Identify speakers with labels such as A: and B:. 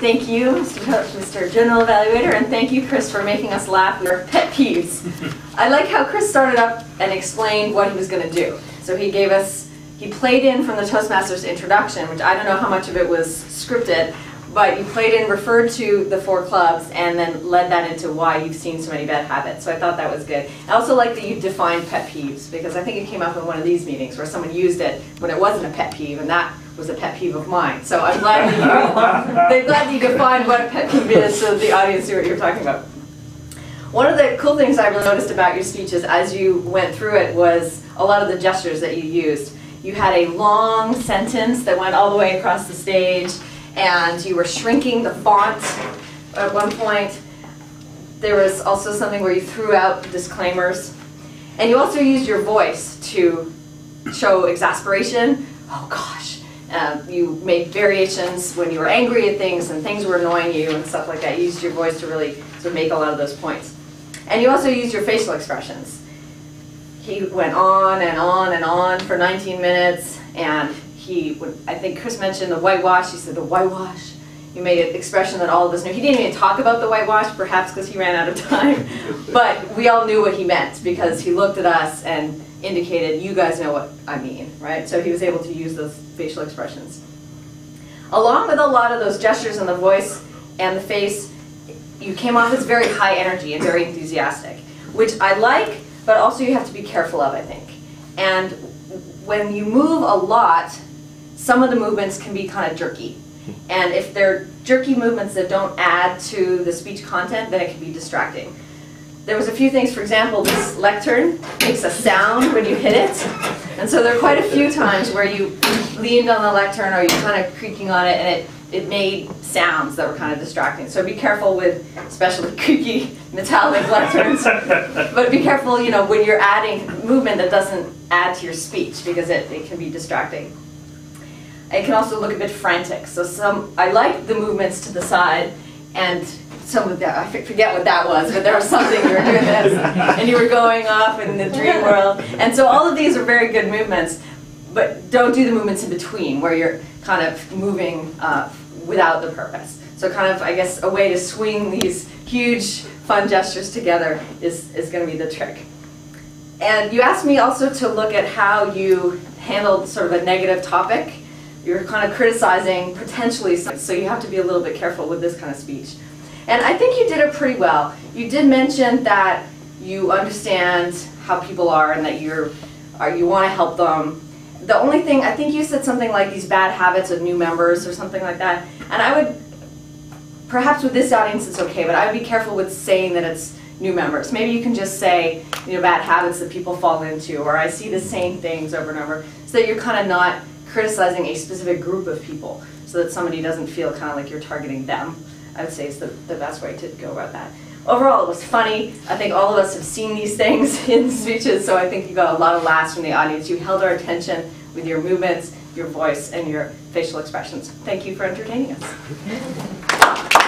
A: Thank you, Mr. General Evaluator, and thank you, Chris, for making us laugh with our pet peeves. I like how Chris started up and explained what he was going to do. So he played in from the Toastmasters introduction, which I don't know how much of it was scripted, but you played in, referred to the 4 clubs, and then led that into why you've seen so many bad habits. So I thought that was good. I also like that you defined pet peeves, because I think it came up in one of these meetings where someone used it when it wasn't a pet peeve, and that was a pet peeve of mine. So I'm glad that you defined what a pet peeve is so that the audience knew what you're talking about. One of the cool things I really noticed about your speeches as you went through it was a lot of the gestures that you used. You had a long sentence that went all the way across the stage, and you were shrinking the font at one point. There was also something where you threw out disclaimers. And you also used your voice to show exasperation. Oh gosh. You made variations when you were angry at things and things were annoying you and stuff like that. You used your voice to really sort of make a lot of those points. And you also used your facial expressions. He went on and on and on for 19 minutes, and I think Chris mentioned the whitewash. He said the whitewash. You made an expression that all of us knew. He didn't even talk about the whitewash, perhaps because he ran out of time. But we all knew what he meant because he looked at us and indicated, you guys know what I mean, right? So he was able to use those facial expressions. Along with a lot of those gestures and the voice and the face, you came off as very high energy and very enthusiastic, which I like, but also you have to be careful of, I think. And when you move a lot, some of the movements can be kind of jerky. And if they're jerky movements that don't add to the speech content, then it can be distracting. There was a few things, for example, this lectern makes a sound when you hit it. And so there are quite a few times where you leaned on the lectern or you kind of creaking on it, and it made sounds that were kind of distracting. So be careful with especially creaky metallic lecterns. But be careful, you know, when you're adding movement that doesn't add to your speech, because it can be distracting. It can also look a bit frantic. So I like the movements to the side, and some of that, I forget what that was, but there was something you were doing this, and you were going off in the dream world. And so all of these are very good movements, but don't do the movements in between where you're kind of moving without the purpose. So kind of, I guess, a way to swing these huge fun gestures together is going to be the trick. And you asked me also to look at how you handled sort of a negative topic. You're kind of criticizing potentially, so you have to be a little bit careful with this kind of speech. And I think you did it pretty well. You did mention that you understand how people are and that you want to help them. The only thing, I think you said something like these bad habits of new members or something like that. And I would, perhaps with this audience it's okay, but I would be careful with saying that it's new members. Maybe you can just say, you know, bad habits that people fall into, or I see the same things over and over, so that you're kind of not criticizing a specific group of people, so that somebody doesn't feel kind of like you're targeting them. I would say is the best way to go about that. Overall, it was funny. I think all of us have seen these things in speeches, so I think you got a lot of laughs from the audience. You held our attention with your movements, your voice, and your facial expressions. Thank you for entertaining us.